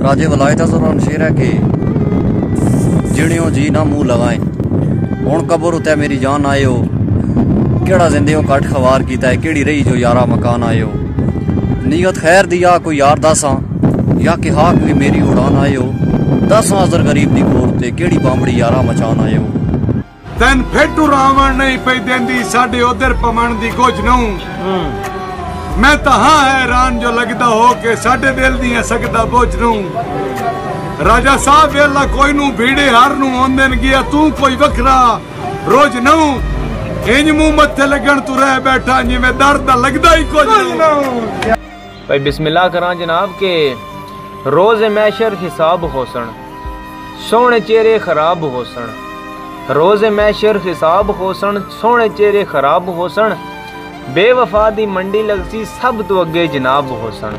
राजे वलायत दौरान शेर है कि जिणियों जी ना मुंह लगाए हुण कबर उते मेरी जान आयो केड़ा जिंदे कट खवार कीता है केड़ी रही जो यारा मकान आयो नीयत खैर दिया कोई यार दसा या कि हाक भी मेरी उड़ान आयो 10 हज़ार गरीब दी कोर ते केड़ी बामड़ी यारा मचान आयो तन फेटू रावण नहीं पई देंदी साडे उधर पमण दी कुछ नहूं मैं तहां हैरान जो लगदा हो के साडे दिल दी सकदा बोझ नहूं राजा साहब वेला कोई नू भीड़े हार नू ओंदन गया तू कोई वखरा रोज नहूं इंज मुंह मत्थे लगन तू रह बैठा जिवें दर्द लगदा ही कुछ नहूं भाई बिस्मिल्लाह करा जनाब के रोज मैशर हिसाब होसन सोने चेहरे खराब होसन रोज मैशर हिसाब होसन सोने चेहरे खराब होसन बेवफा दी मंडी लगसी सब तो अगे जनाब होसन।